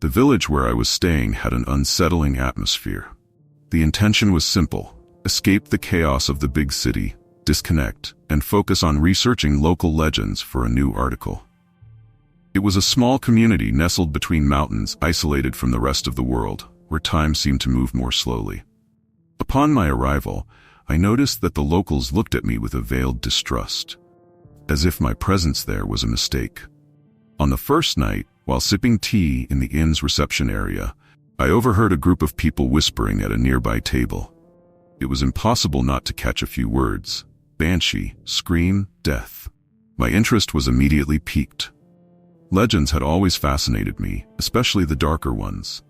The village where I was staying had an unsettling atmosphere. The intention was simple: escape the chaos of the big city, disconnect, and focus on researching local legends for a new article. It was a small community nestled between mountains, isolated from the rest of the world, where time seemed to move more slowly. Upon my arrival, I noticed that the locals looked at me with a veiled distrust, as if my presence there was a mistake. On the first night, while sipping tea in the inn's reception area, I overheard a group of people whispering at a nearby table. It was impossible not to catch a few words: Banshee, scream, death. My interest was immediately piqued. Legends had always fascinated me, especially the darker ones.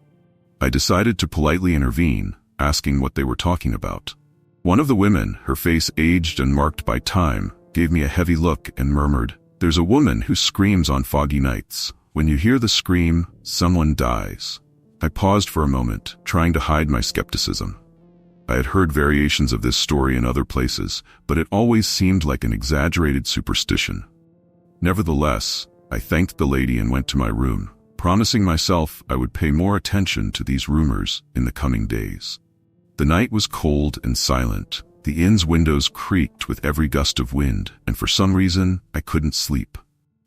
I decided to politely intervene, asking what they were talking about. One of the women, her face aged and marked by time, gave me a heavy look and murmured, "There's a woman who screams on foggy nights. When you hear the scream, someone dies." I paused for a moment, trying to hide my skepticism. I had heard variations of this story in other places, but it always seemed like an exaggerated superstition. Nevertheless, I thanked the lady and went to my room, promising myself I would pay more attention to these rumors in the coming days. The night was cold and silent. The inn's windows creaked with every gust of wind, and for some reason, I couldn't sleep.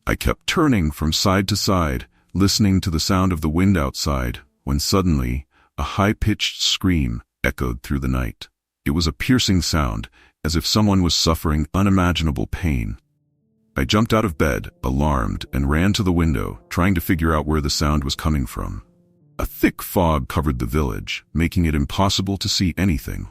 I kept turning from side to side, listening to the sound of the wind outside, when suddenly, a high-pitched scream echoed through the night. It was a piercing sound, as if someone was suffering unimaginable pain. I jumped out of bed, alarmed, and ran to the window, trying to figure out where the sound was coming from. A thick fog covered the village, making it impossible to see anything.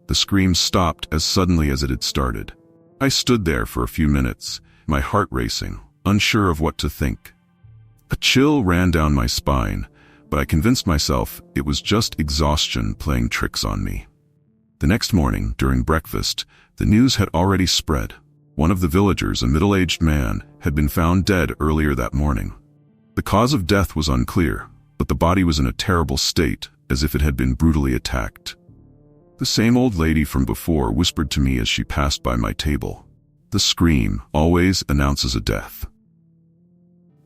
The scream stopped as suddenly as it had started. I stood there for a few minutes, my heart racing, unsure of what to think. A chill ran down my spine, but I convinced myself it was just exhaustion playing tricks on me. The next morning, during breakfast, the news had already spread. One of the villagers, a middle-aged man, had been found dead earlier that morning. The cause of death was unclear, but the body was in a terrible state, as if it had been brutally attacked. The same old lady from before whispered to me as she passed by my table, "The scream always announces a death."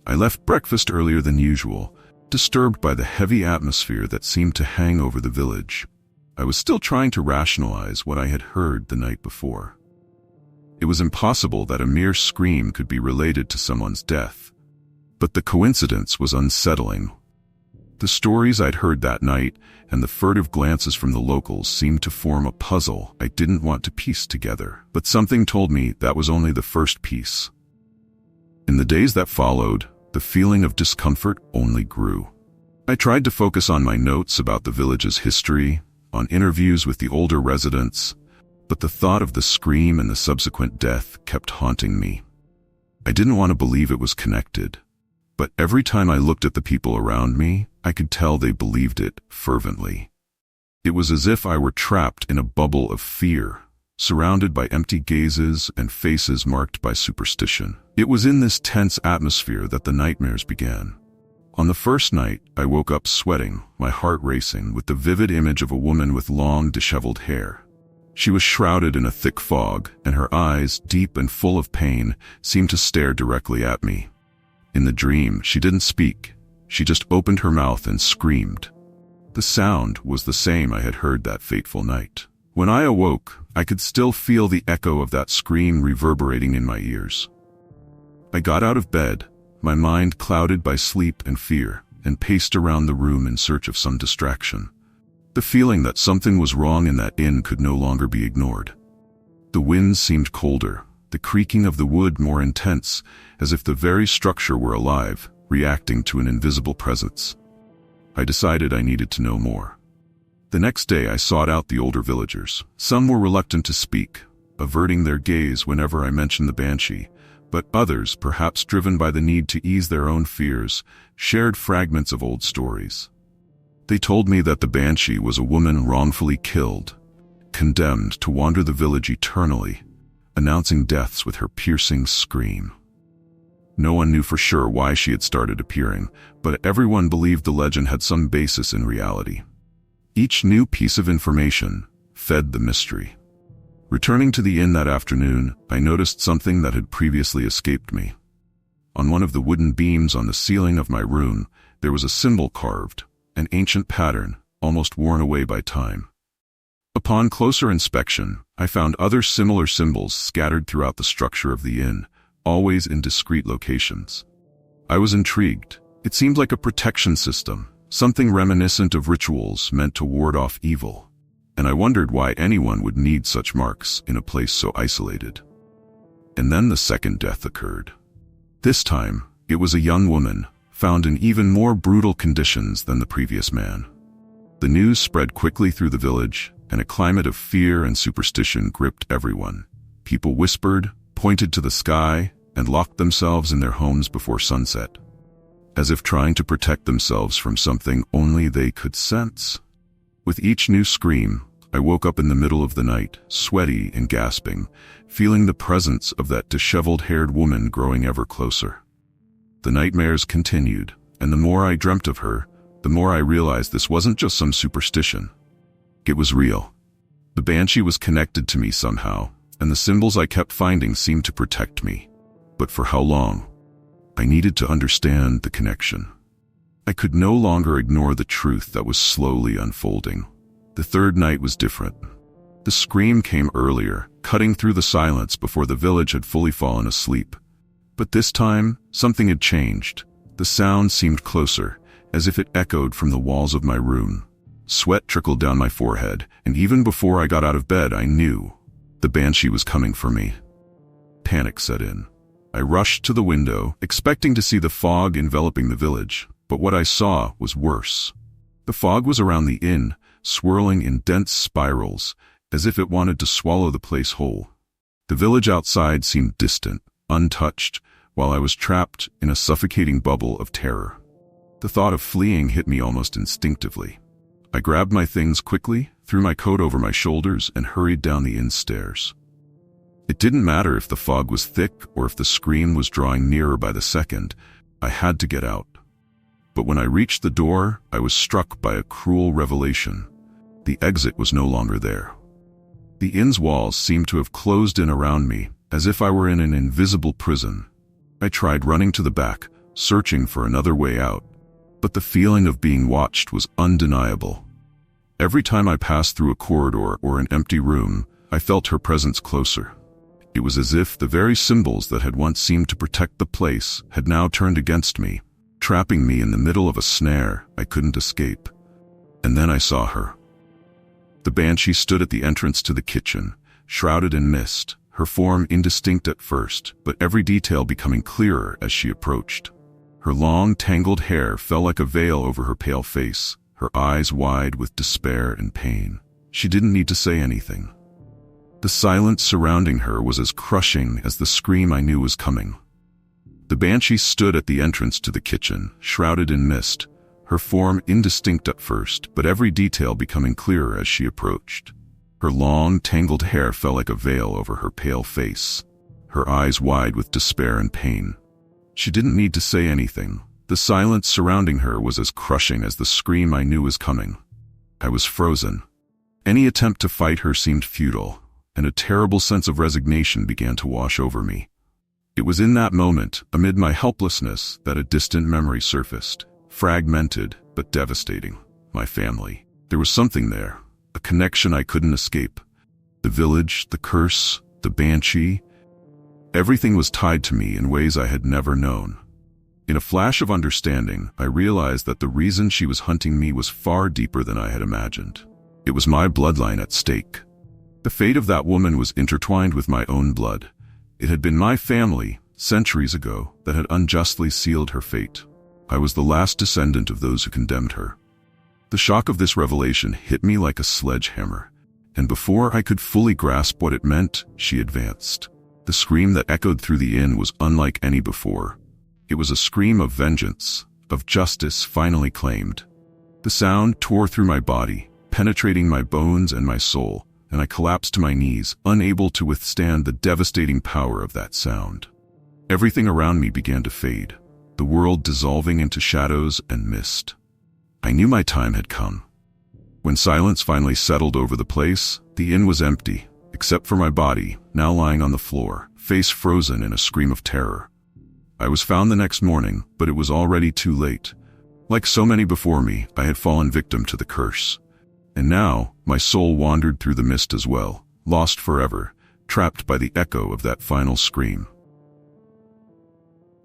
I left breakfast earlier than usual, disturbed by the heavy atmosphere that seemed to hang over the village. I was still trying to rationalize what I had heard the night before. It was impossible that a mere scream could be related to someone's death. But the coincidence was unsettling. The stories I'd heard that night and the furtive glances from the locals seemed to form a puzzle I didn't want to piece together. But something told me that was only the first piece. In the days that followed, the feeling of discomfort only grew. I tried to focus on my notes about the village's history, on interviews with the older residents, but the thought of the scream and the subsequent death kept haunting me. I didn't want to believe it was connected, but every time I looked at the people around me, I could tell they believed it fervently. It was as if I were trapped in a bubble of fear, surrounded by empty gazes and faces marked by superstition. It was in this tense atmosphere that the nightmares began. On the first night, I woke up sweating, my heart racing, with the vivid image of a woman with long, disheveled hair. She was shrouded in a thick fog, and her eyes, deep and full of pain, seemed to stare directly at me. In the dream, she didn't speak. She just opened her mouth and screamed. The sound was the same I had heard that fateful night. When I awoke, I could still feel the echo of that scream reverberating in my ears. I got out of bed, my mind clouded by sleep and fear, and paced around the room in search of some distraction. The feeling that something was wrong in that inn could no longer be ignored. The wind seemed colder, the creaking of the wood more intense, as if the very structure were alive, reacting to an invisible presence. I decided I needed to know more. The next day I sought out the older villagers. Some were reluctant to speak, averting their gaze whenever I mentioned the Banshee, but others, perhaps driven by the need to ease their own fears, shared fragments of old stories. They told me that the Banshee was a woman wrongfully killed, condemned to wander the village eternally, announcing deaths with her piercing scream. No one knew for sure why she had started appearing, but everyone believed the legend had some basis in reality. Each new piece of information fed the mystery. Returning to the inn that afternoon, I noticed something that had previously escaped me. On one of the wooden beams on the ceiling of my room, there was a symbol carved, an ancient pattern, almost worn away by time. Upon closer inspection, I found other similar symbols scattered throughout the structure of the inn, always in discrete locations. I was intrigued. It seemed like a protection system, something reminiscent of rituals meant to ward off evil. And I wondered why anyone would need such marks in a place so isolated. And then the second death occurred. This time, it was a young woman, found in even more brutal conditions than the previous man. The news spread quickly through the village, and a climate of fear and superstition gripped everyone. People whispered, pointed to the sky, and locked themselves in their homes before sunset, as if trying to protect themselves from something only they could sense. With each new scream, I woke up in the middle of the night, sweaty and gasping, feeling the presence of that disheveled-haired woman growing ever closer. The nightmares continued, and the more I dreamt of her, the more I realized this wasn't just some superstition. It was real. The Banshee was connected to me somehow, and the symbols I kept finding seemed to protect me. But for how long? I needed to understand the connection. I could no longer ignore the truth that was slowly unfolding. The third night was different. The scream came earlier, cutting through the silence before the village had fully fallen asleep. But this time, something had changed. The sound seemed closer, as if it echoed from the walls of my room. Sweat trickled down my forehead, and even before I got out of bed, I knew the Banshee was coming for me. Panic set in. I rushed to the window, expecting to see the fog enveloping the village, but what I saw was worse. The fog was around the inn, swirling in dense spirals, as if it wanted to swallow the place whole. The village outside seemed distant, untouched, while I was trapped in a suffocating bubble of terror. The thought of fleeing hit me almost instinctively. I grabbed my things quickly, threw my coat over my shoulders, and hurried down the inn stairs. It didn't matter if the fog was thick or if the scream was drawing nearer by the second. I had to get out. But when I reached the door, I was struck by a cruel revelation. The exit was no longer there. The inn's walls seemed to have closed in around me, as if I were in an invisible prison. I tried running to the back, searching for another way out, but the feeling of being watched was undeniable. Every time I passed through a corridor or an empty room, I felt her presence closer. It was as if the very symbols that had once seemed to protect the place had now turned against me, trapping me in the middle of a snare I couldn't escape. And then I saw her. The Banshee stood at the entrance to the kitchen, shrouded in mist, her form indistinct at first, but every detail becoming clearer as she approached. Her long, tangled hair fell like a veil over her pale face, her eyes wide with despair and pain. She didn't need to say anything. The silence surrounding her was as crushing as the scream I knew was coming. The Banshee stood at the entrance to the kitchen, shrouded in mist, her form indistinct at first, but every detail becoming clearer as she approached. Her long, tangled hair fell like a veil over her pale face, her eyes wide with despair and pain. She didn't need to say anything. The silence surrounding her was as crushing as the scream I knew was coming. I was frozen. Any attempt to fight her seemed futile, and a terrible sense of resignation began to wash over me. It was in that moment, amid my helplessness, that a distant memory surfaced, fragmented but devastating. My family. There was something there, a connection I couldn't escape. The village, the curse, the Banshee. Everything was tied to me in ways I had never known. In a flash of understanding, I realized that the reason she was hunting me was far deeper than I had imagined. It was my bloodline at stake. The fate of that woman was intertwined with my own blood. It had been my family, centuries ago, that had unjustly sealed her fate. I was the last descendant of those who condemned her. The shock of this revelation hit me like a sledgehammer, and before I could fully grasp what it meant, she advanced. The scream that echoed through the inn was unlike any before. It was a scream of vengeance, of justice finally claimed. The sound tore through my body, penetrating my bones and my soul, and I collapsed to my knees, unable to withstand the devastating power of that sound. Everything around me began to fade, the world dissolving into shadows and mist. I knew my time had come. When silence finally settled over the place, the inn was empty, except for my body, now lying on the floor, face frozen in a scream of terror. I was found the next morning, but it was already too late. Like so many before me, I had fallen victim to the curse. And now, my soul wandered through the mist as well, lost forever, trapped by the echo of that final scream.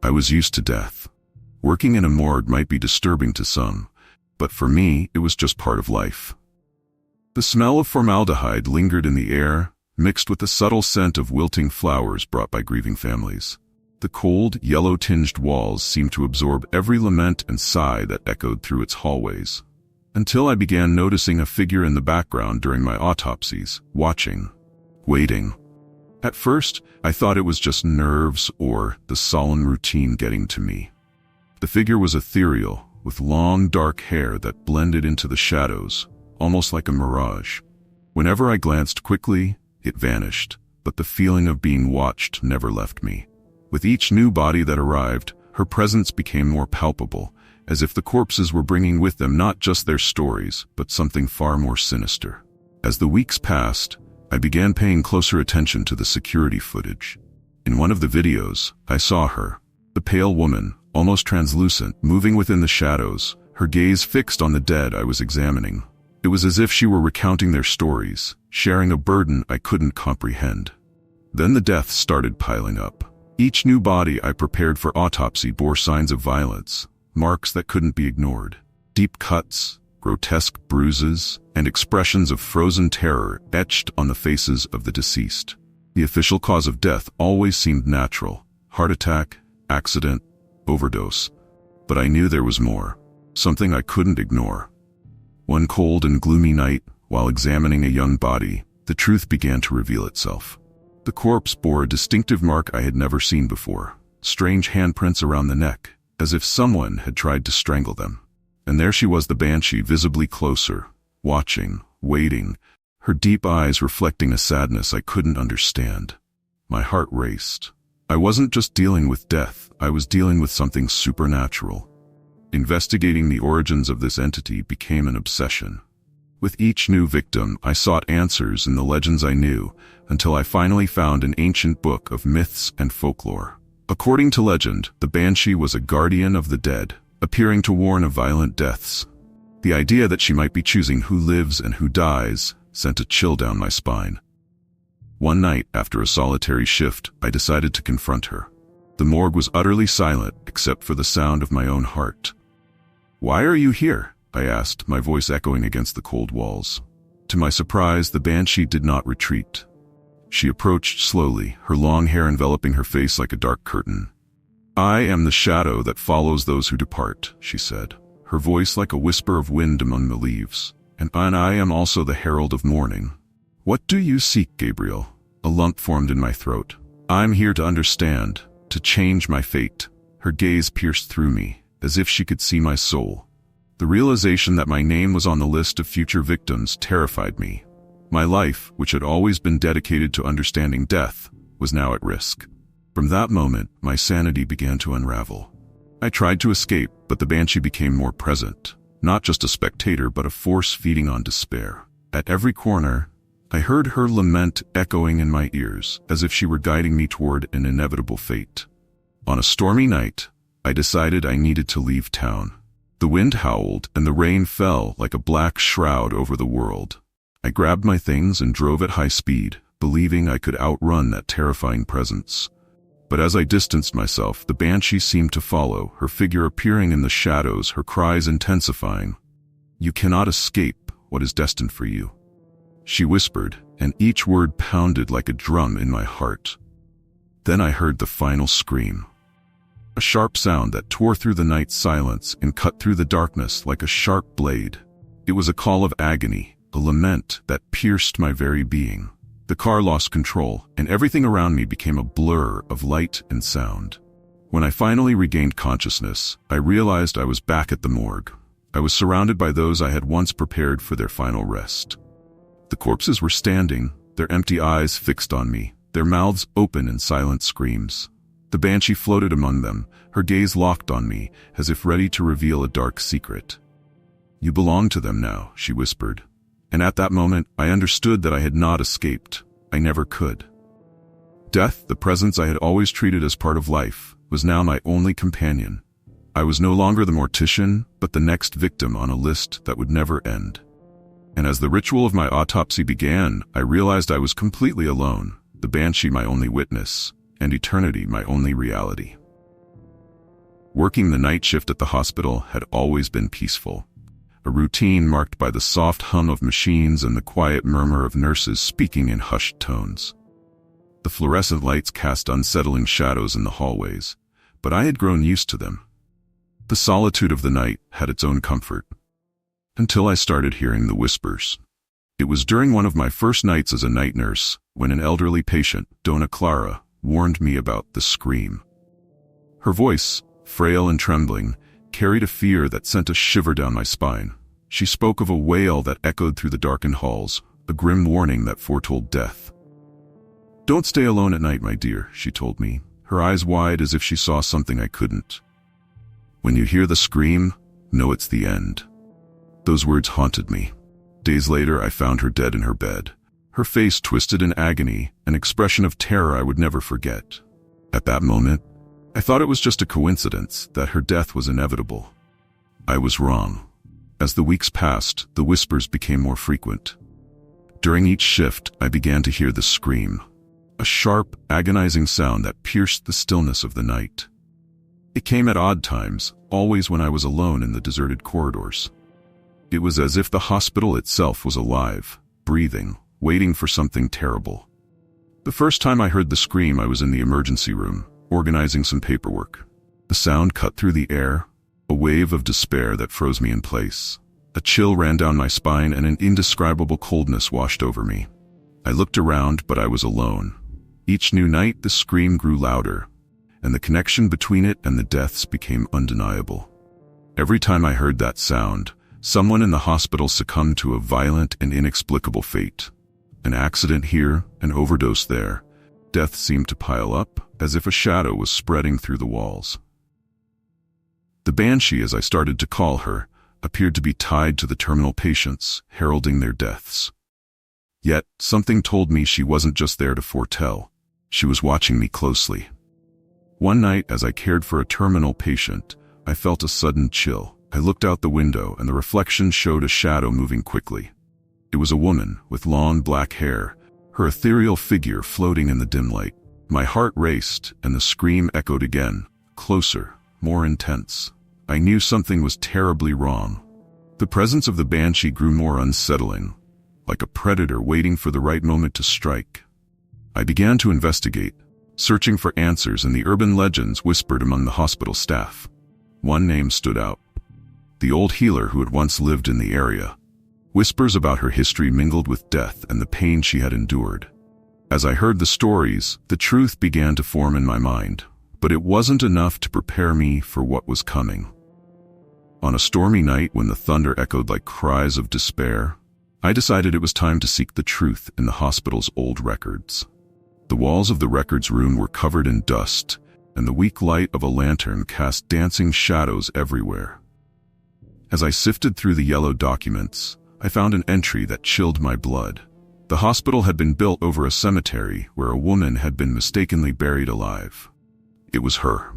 I was used to death. Working in a morgue might be disturbing to some, but for me, it was just part of life. The smell of formaldehyde lingered in the air, mixed with the subtle scent of wilting flowers brought by grieving families. The cold, yellow-tinged walls seemed to absorb every lament and sigh that echoed through its hallways. Until I began noticing a figure in the background during my autopsies, watching, waiting. At first, I thought it was just nerves or the solemn routine getting to me. The figure was ethereal, with long, dark hair that blended into the shadows, almost like a mirage. Whenever I glanced quickly, it vanished, but the feeling of being watched never left me. With each new body that arrived, her presence became more palpable, as if the corpses were bringing with them not just their stories, but something far more sinister. As the weeks passed, I began paying closer attention to the security footage. In one of the videos, I saw her, the pale woman, almost translucent, moving within the shadows, her gaze fixed on the dead I was examining. It was as if she were recounting their stories, sharing a burden I couldn't comprehend. Then the deaths started piling up. Each new body I prepared for autopsy bore signs of violence, marks that couldn't be ignored. Deep cuts, grotesque bruises, and expressions of frozen terror etched on the faces of the deceased. The official cause of death always seemed natural: heart attack, accident, overdose. But I knew there was more, something I couldn't ignore. One cold and gloomy night, while examining a young body, the truth began to reveal itself. The corpse bore a distinctive mark I had never seen before, strange handprints around the neck, as if someone had tried to strangle them. And there she was, the Banshee, visibly closer, watching, waiting, her deep eyes reflecting a sadness I couldn't understand. My heart raced. I wasn't just dealing with death, I was dealing with something supernatural. Investigating the origins of this entity became an obsession. With each new victim, I sought answers in the legends I knew, until I finally found an ancient book of myths and folklore. According to legend, the Banshee was a guardian of the dead, appearing to warn of violent deaths. The idea that she might be choosing who lives and who dies sent a chill down my spine. One night, after a solitary shift, I decided to confront her. The morgue was utterly silent, except for the sound of my own heart. "Why are you here?" I asked, my voice echoing against the cold walls. To my surprise, the Banshee did not retreat. She approached slowly, her long hair enveloping her face like a dark curtain. "I am the shadow that follows those who depart," she said, her voice like a whisper of wind among the leaves. And I am also the herald of morning." "What do you seek, Gabriel?" A lump formed in my throat. "I'm here to understand, to change my fate." Her gaze pierced through me, as if she could see my soul. The realization that my name was on the list of future victims terrified me. My life, which had always been dedicated to understanding death, was now at risk. From that moment, my sanity began to unravel. I tried to escape, but the Banshee became more present. Not just a spectator, but a force feeding on despair. At every corner, I heard her lament echoing in my ears, as if she were guiding me toward an inevitable fate. On a stormy night, I decided I needed to leave town. The wind howled, and the rain fell like a black shroud over the world. I grabbed my things and drove at high speed, believing I could outrun that terrifying presence. But as I distanced myself, the Banshee seemed to follow, her figure appearing in the shadows, her cries intensifying. "You cannot escape what is destined for you," she whispered, and each word pounded like a drum in my heart. Then I heard the final scream. A sharp sound that tore through the night's silence and cut through the darkness like a sharp blade. It was a call of agony, a lament that pierced my very being. The car lost control, and everything around me became a blur of light and sound. When I finally regained consciousness, I realized I was back at the morgue. I was surrounded by those I had once prepared for their final rest. The corpses were standing, their empty eyes fixed on me, their mouths open in silent screams. The Banshee floated among them, her gaze locked on me, as if ready to reveal a dark secret. "You belong to them now," she whispered. And at that moment, I understood that I had not escaped. I never could. Death, the presence I had always treated as part of life, was now my only companion. I was no longer the mortician, but the next victim on a list that would never end. And as the ritual of my autopsy began, I realized I was completely alone, the Banshee my only witness, and eternity my only reality. Working the night shift at the hospital had always been peaceful, a routine marked by the soft hum of machines and the quiet murmur of nurses speaking in hushed tones. The fluorescent lights cast unsettling shadows in the hallways, but I had grown used to them. The solitude of the night had its own comfort, until I started hearing the whispers. It was during one of my first nights as a night nurse when an elderly patient, Dona Clara, warned me about the scream. Her voice, frail and trembling, carried a fear that sent a shiver down my spine. She spoke of a wail that echoed through the darkened halls, a grim warning that foretold death. "Don't stay alone at night, my dear," she told me, her eyes wide as if she saw something I couldn't. "When you hear the scream, know it's the end." Those words haunted me. Days later, I found her dead in her bed, her face twisted in agony, an expression of terror I would never forget. At that moment, I thought it was just a coincidence that her death was inevitable. I was wrong. As the weeks passed, the whispers became more frequent. During each shift, I began to hear the scream, a sharp, agonizing sound that pierced the stillness of the night. It came at odd times, always when I was alone in the deserted corridors. It was as if the hospital itself was alive, breathing, waiting for something terrible. The first time I heard the scream, I was in the emergency room, organizing some paperwork. The sound cut through the air, a wave of despair that froze me in place. A chill ran down my spine and an indescribable coldness washed over me. I looked around, but I was alone. Each new night, the scream grew louder, and the connection between it and the deaths became undeniable. Every time I heard that sound, someone in the hospital succumbed to a violent and inexplicable fate. An accident here, an overdose there. Death seemed to pile up, as if a shadow was spreading through the walls. The Banshee, as I started to call her, appeared to be tied to the terminal patients, heralding their deaths. Yet, something told me she wasn't just there to foretell. She was watching me closely. One night, as I cared for a terminal patient, I felt a sudden chill. I looked out the window, and the reflection showed a shadow moving quickly. It was a woman with long black hair, her ethereal figure floating in the dim light. My heart raced, and the scream echoed again, closer, more intense. I knew something was terribly wrong. The presence of the Banshee grew more unsettling, like a predator waiting for the right moment to strike. I began to investigate, searching for answers in the urban legends whispered among the hospital staff. One name stood out: the old healer who had once lived in the area. Whispers about her history mingled with death and the pain she had endured. As I heard the stories, the truth began to form in my mind, but it wasn't enough to prepare me for what was coming. On a stormy night when the thunder echoed like cries of despair, I decided it was time to seek the truth in the hospital's old records. The walls of the records room were covered in dust, and the weak light of a lantern cast dancing shadows everywhere. As I sifted through the yellow documents, I found an entry that chilled my blood. The hospital had been built over a cemetery where a woman had been mistakenly buried alive. It was her,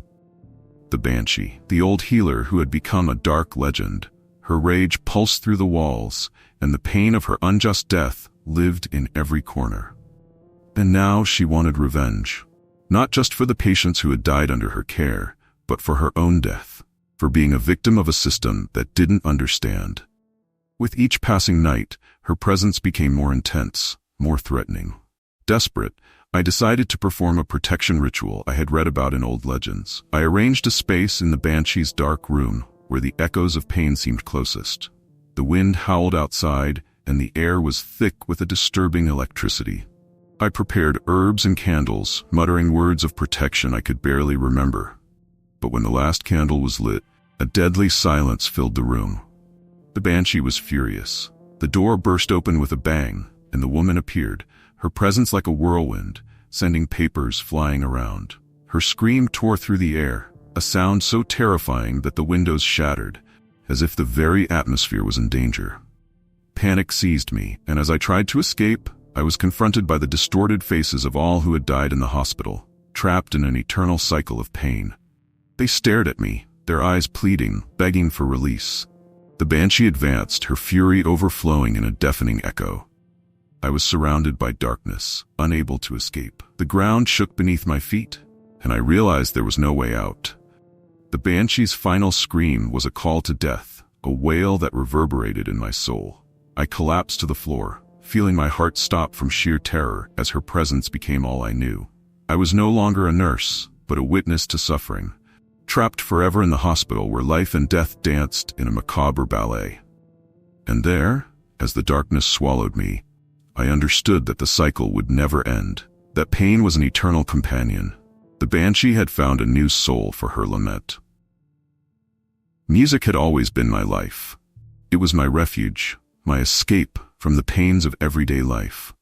the Banshee, the old healer who had become a dark legend. Her rage pulsed through the walls, and the pain of her unjust death lived in every corner. And now she wanted revenge, not just for the patients who had died under her care, but for her own death, for being a victim of a system that didn't understand. With each passing night, her presence became more intense, more threatening. Desperate, I decided to perform a protection ritual I had read about in old legends. I arranged a space in the Banshee's dark room where the echoes of pain seemed closest. The wind howled outside, and the air was thick with a disturbing electricity. I prepared herbs and candles, muttering words of protection I could barely remember. But when the last candle was lit, a deadly silence filled the room. The Banshee was furious. The door burst open with a bang, and the woman appeared, her presence like a whirlwind, sending papers flying around. Her scream tore through the air, a sound so terrifying that the windows shattered, as if the very atmosphere was in danger. Panic seized me, and as I tried to escape, I was confronted by the distorted faces of all who had died in the hospital, trapped in an eternal cycle of pain. They stared at me, their eyes pleading, begging for release. The Banshee advanced, her fury overflowing in a deafening echo. I was surrounded by darkness, unable to escape. The ground shook beneath my feet, and I realized there was no way out. The Banshee's final scream was a call to death, a wail that reverberated in my soul. I collapsed to the floor, feeling my heart stop from sheer terror as her presence became all I knew. I was no longer a nurse, but a witness to suffering, trapped forever in the hospital where life and death danced in a macabre ballet. And there, as the darkness swallowed me, I understood that the cycle would never end, that pain was an eternal companion. The Banshee had found a new soul for her lament. Music had always been my life. It was my refuge, my escape from the pains of everyday life.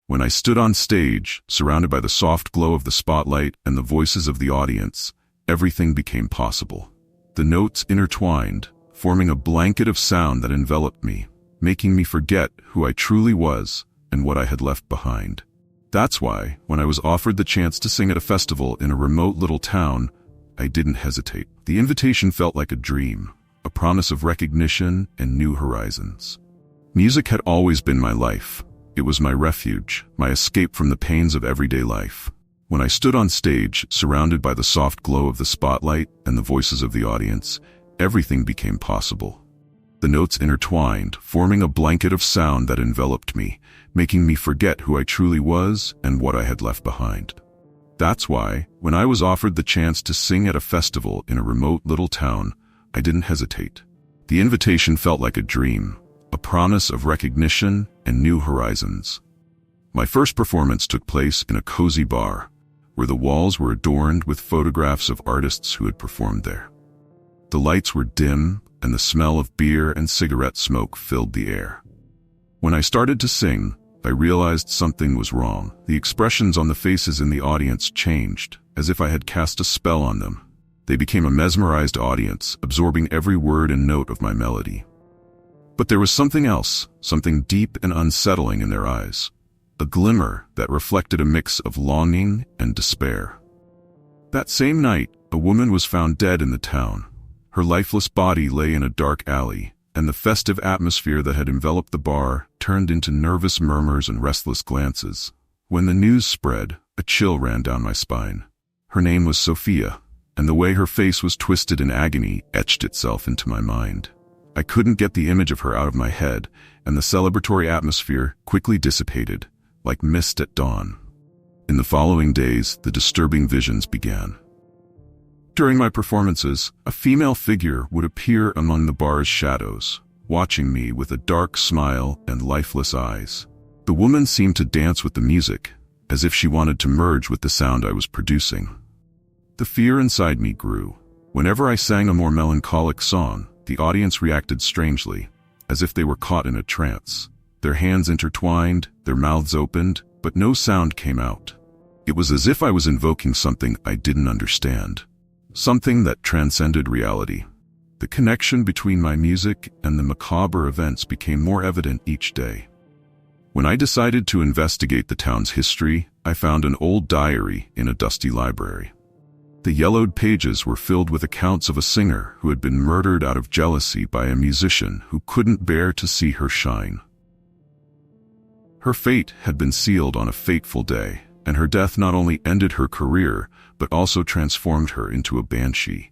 When I stood on stage, surrounded by the soft glow of the spotlight and the voices of the audience, everything became possible. The notes intertwined, forming a blanket of sound that enveloped me, making me forget who I truly was and what I had left behind. That's why, when I was offered the chance to sing at a festival in a remote little town, I didn't hesitate. The invitation felt like a dream, a promise of recognition and new horizons. Music had always been my life. It was my refuge, my escape from the pains of everyday life. When I stood on stage, surrounded by the soft glow of the spotlight and the voices of the audience, everything became possible. The notes intertwined, forming a blanket of sound that enveloped me, making me forget who I truly was and what I had left behind. That's why, when I was offered the chance to sing at a festival in a remote little town, I didn't hesitate. The invitation felt like a dream, a promise of recognition and new horizons. My first performance took place in a cozy bar, where the walls were adorned with photographs of artists who had performed there. The lights were dim, and the smell of beer and cigarette smoke filled the air. When I started to sing, I realized something was wrong. The expressions on the faces in the audience changed, as if I had cast a spell on them. They became a mesmerized audience, absorbing every word and note of my melody. But there was something else, something deep and unsettling in their eyes, a glimmer that reflected a mix of longing and despair. That same night, a woman was found dead in the town. Her lifeless body lay in a dark alley, and the festive atmosphere that had enveloped the bar turned into nervous murmurs and restless glances. When the news spread, a chill ran down my spine. Her name was Sophia, and the way her face was twisted in agony etched itself into my mind. I couldn't get the image of her out of my head, and the celebratory atmosphere quickly dissipated, like mist at dawn. In the following days, the disturbing visions began. During my performances, a female figure would appear among the bar's shadows, watching me with a dark smile and lifeless eyes. The woman seemed to dance with the music, as if she wanted to merge with the sound I was producing. The fear inside me grew. Whenever I sang a more melancholic song, the audience reacted strangely, as if they were caught in a trance. Their hands intertwined, their mouths opened, but no sound came out. It was as if I was invoking something I didn't understand. Something that transcended reality. The connection between my music and the macabre events became more evident each day. When I decided to investigate the town's history, I found an old diary in a dusty library. The yellowed pages were filled with accounts of a singer who had been murdered out of jealousy by a musician who couldn't bear to see her shine. Her fate had been sealed on a fateful day, and her death not only ended her career, but also transformed her into a banshee,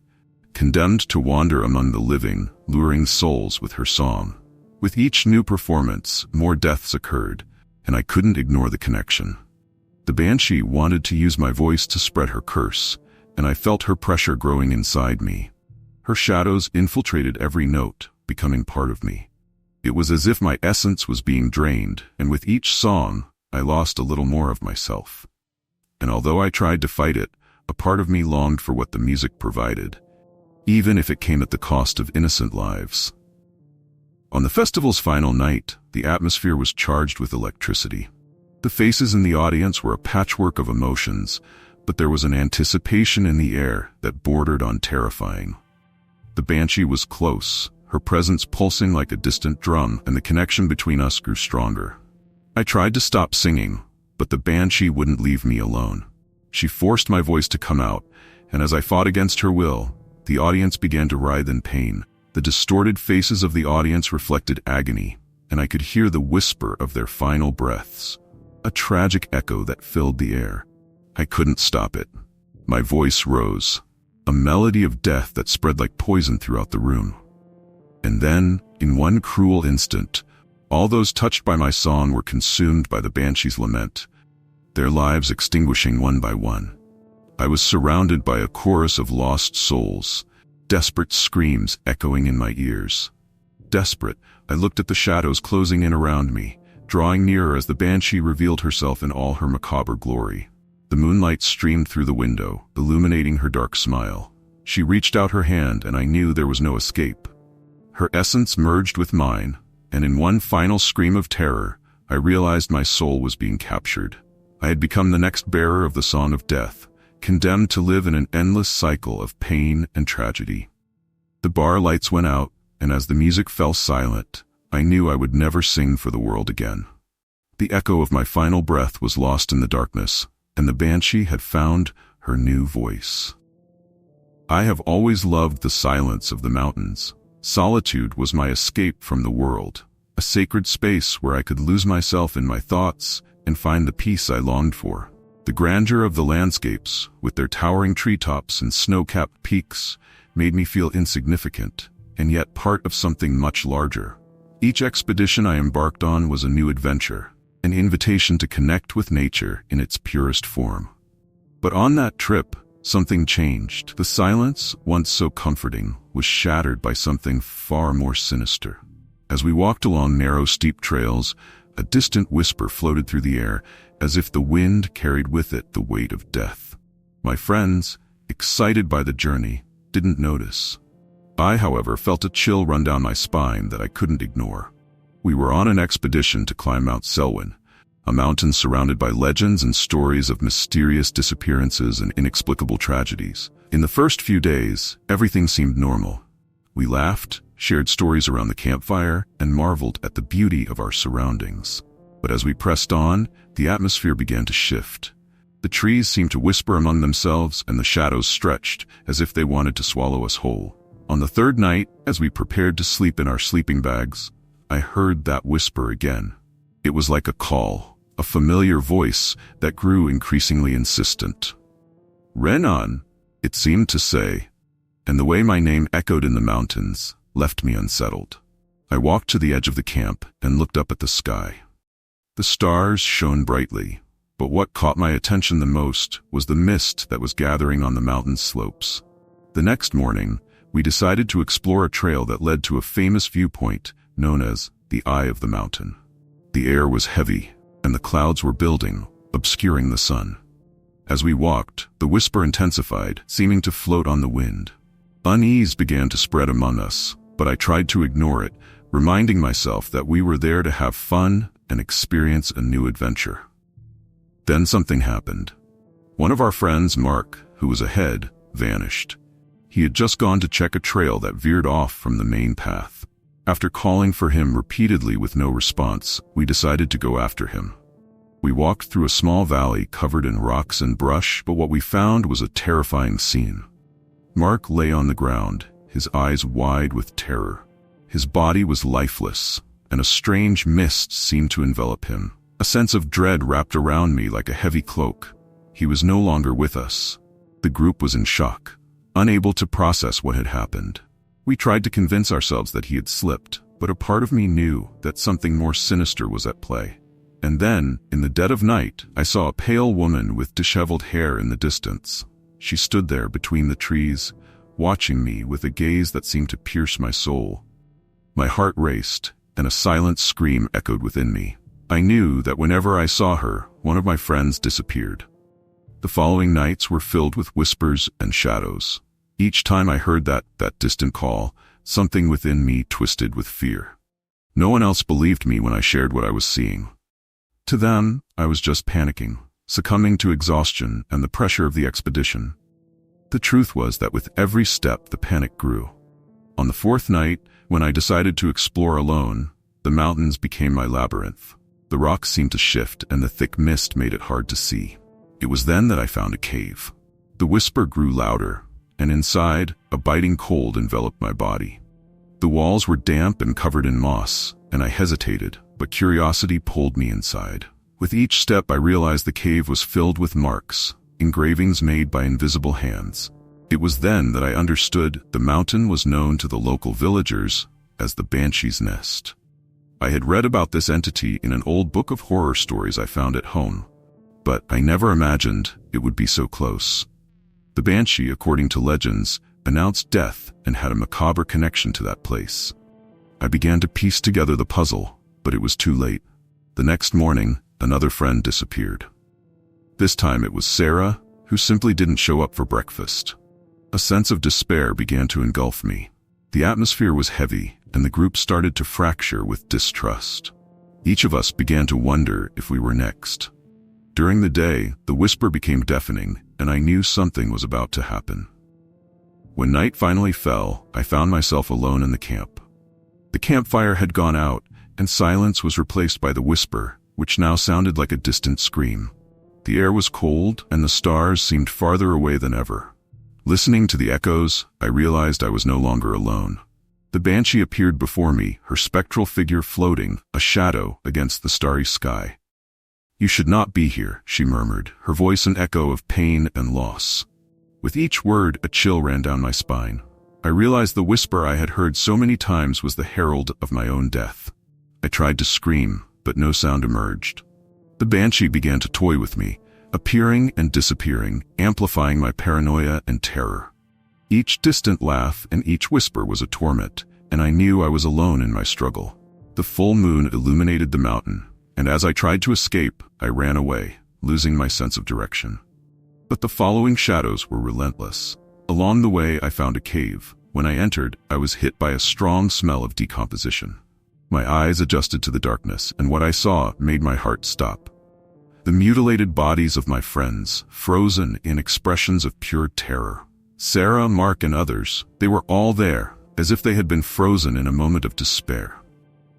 condemned to wander among the living, luring souls with her song. With each new performance, more deaths occurred, and I couldn't ignore the connection. The banshee wanted to use my voice to spread her curse, and I felt her pressure growing inside me. Her shadows infiltrated every note, becoming part of me. It was as if my essence was being drained, and with each song, I lost a little more of myself. And although I tried to fight it, a part of me longed for what the music provided, even if it came at the cost of innocent lives. On the festival's final night, the atmosphere was charged with electricity. The faces in the audience were a patchwork of emotions, but there was an anticipation in the air that bordered on terrifying. The banshee was close, her presence pulsing like a distant drum, and the connection between us grew stronger. I tried to stop singing, but the banshee wouldn't leave me alone. She forced my voice to come out, and as I fought against her will, The audience began to writhe in pain. The distorted faces of the audience reflected agony, and I could hear the whisper of their final breaths, a tragic echo that filled the air. I couldn't stop it. My voice rose, a melody of death that spread like poison throughout the room. And then, in one cruel instant, all those touched by my song were consumed by the Banshee's lament, their lives extinguishing one by one. I was surrounded by a chorus of lost souls, desperate screams echoing in my ears. Desperate, I looked at the shadows closing in around me, drawing nearer as the Banshee revealed herself in all her macabre glory. The moonlight streamed through the window, illuminating her dark smile. She reached out her hand, and I knew there was no escape. Her essence merged with mine, and in one final scream of terror, I realized my soul was being captured. I had become the next bearer of the song of death, condemned to live in an endless cycle of pain and tragedy. The bar lights went out, and as the music fell silent, I knew I would never sing for the world again. The echo of my final breath was lost in the darkness, and the Banshee had found her new voice. I have always loved the silence of the mountains. Solitude was my escape from the world, a sacred space where I could lose myself in my thoughts and find the peace I longed for. The grandeur of the landscapes, with their towering treetops and snow-capped peaks, made me feel insignificant, and yet part of something much larger. Each expedition I embarked on was a new adventure, an invitation to connect with nature in its purest form. But on that trip, something changed. The silence, once so comforting, was shattered by something far more sinister. As we walked along narrow, steep trails, a distant whisper floated through the air, as if the wind carried with it the weight of death. My friends, excited by the journey, didn't notice. I, however, felt a chill run down my spine that I couldn't ignore. We were on an expedition to climb Mount Selwyn, a mountain surrounded by legends and stories of mysterious disappearances and inexplicable tragedies. In the first few days, everything seemed normal. We laughed, shared stories around the campfire, and marveled at the beauty of our surroundings. But as we pressed on, the atmosphere began to shift. The trees seemed to whisper among themselves, and the shadows stretched as if they wanted to swallow us whole. On the third night, as we prepared to sleep in our sleeping bags, I heard that whisper again. It was like a call, a familiar voice that grew increasingly insistent. "Renan," it seemed to say, and the way my name echoed in the mountains left me unsettled. I walked to the edge of the camp and looked up at the sky. The stars shone brightly, but what caught my attention the most was the mist that was gathering on the mountain slopes. The next morning, we decided to explore a trail that led to a famous viewpoint known as the Eye of the Mountain. The air was heavy, and the clouds were building, obscuring the sun. As we walked, the whisper intensified, seeming to float on the wind. Unease began to spread among us, but I tried to ignore it, reminding myself that we were there to have fun and experience a new adventure. Then something happened. One of our friends, Mark, who was ahead, vanished. He had just gone to check a trail that veered off from the main path. After calling for him repeatedly with no response, we decided to go after him. We walked through a small valley covered in rocks and brush, but what we found was a terrifying scene. Mark lay on the ground, his eyes wide with terror. His body was lifeless, and a strange mist seemed to envelop him. A sense of dread wrapped around me like a heavy cloak. He was no longer with us. The group was in shock, unable to process what had happened. We tried to convince ourselves that he had slipped, but a part of me knew that something more sinister was at play. And then, in the dead of night, I saw a pale woman with disheveled hair in the distance. She stood there between the trees, watching me with a gaze that seemed to pierce my soul. My heart raced, and a silent scream echoed within me. I knew that whenever I saw her, one of my friends disappeared. The following nights were filled with whispers and shadows. Each time I heard that distant call, something within me twisted with fear. No one else believed me when I shared what I was seeing. To them, I was just panicking, succumbing to exhaustion and the pressure of the expedition. The truth was that with every step, the panic grew. On the fourth night, when I decided to explore alone, the mountains became my labyrinth. The rocks seemed to shift, and the thick mist made it hard to see. It was then that I found a cave. The whisper grew louder, and inside, a biting cold enveloped my body. The walls were damp and covered in moss, and I hesitated, but curiosity pulled me inside. With each step I realized the cave was filled with marks, engravings made by invisible hands. It was then that I understood the mountain was known to the local villagers as the Banshee's Nest. I had read about this entity in an old book of horror stories I found at home, but I never imagined it would be so close. The Banshee, according to legends, announced death and had a macabre connection to that place. I began to piece together the puzzle, but it was too late. The next morning, another friend disappeared. This time it was Sarah, who simply didn't show up for breakfast. A sense of despair began to engulf me. The atmosphere was heavy, and the group started to fracture with distrust. Each of us began to wonder if we were next. During the day, the whisper became deafening, and I knew something was about to happen. When night finally fell, I found myself alone in the camp. The campfire had gone out, and silence was replaced by the whisper, which now sounded like a distant scream. The air was cold, and the stars seemed farther away than ever. Listening to the echoes, I realized I was no longer alone. The Banshee appeared before me, her spectral figure floating, a shadow against the starry sky. "You should not be here," she murmured, her voice an echo of pain and loss. With each word, a chill ran down my spine. I realized the whisper I had heard so many times was the herald of my own death. I tried to scream, but no sound emerged. The Banshee began to toy with me, appearing and disappearing, amplifying my paranoia and terror. Each distant laugh and each whisper was a torment, and I knew I was alone in my struggle. The full moon illuminated the mountain, and as I tried to escape, I ran away, losing my sense of direction. But the following shadows were relentless. Along the way, I found a cave. When I entered, I was hit by a strong smell of decomposition. My eyes adjusted to the darkness, and what I saw made my heart stop. The mutilated bodies of my friends, frozen in expressions of pure terror. Sarah, Mark, and others, they were all there, as if they had been frozen in a moment of despair.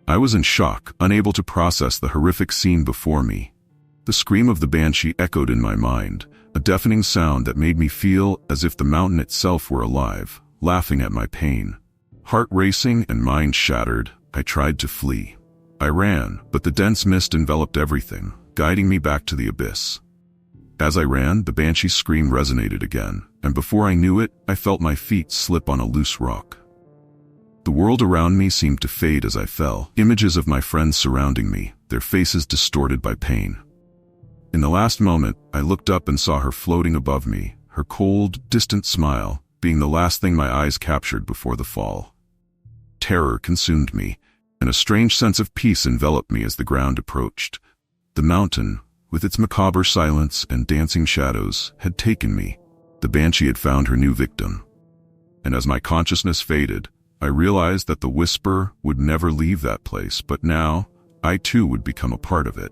I was in shock, unable to process the horrific scene before me. The scream of the Banshee echoed in my mind, a deafening sound that made me feel as if the mountain itself were alive, laughing at my pain. Heart racing and mind shattered, I tried to flee. I ran, but the dense mist enveloped everything, guiding me back to the abyss. As I ran, the Banshee's scream resonated again, and before I knew it, I felt my feet slip on a loose rock. The world around me seemed to fade as I fell, images of my friends surrounding me, their faces distorted by pain. In the last moment, I looked up and saw her floating above me, her cold, distant smile being the last thing my eyes captured before the fall. Terror consumed me, and a strange sense of peace enveloped me as the ground approached. The mountain, with its macabre silence and dancing shadows, had taken me. The Banshee had found her new victim. And as my consciousness faded, I realized that the whisper would never leave that place, but now, I too would become a part of it.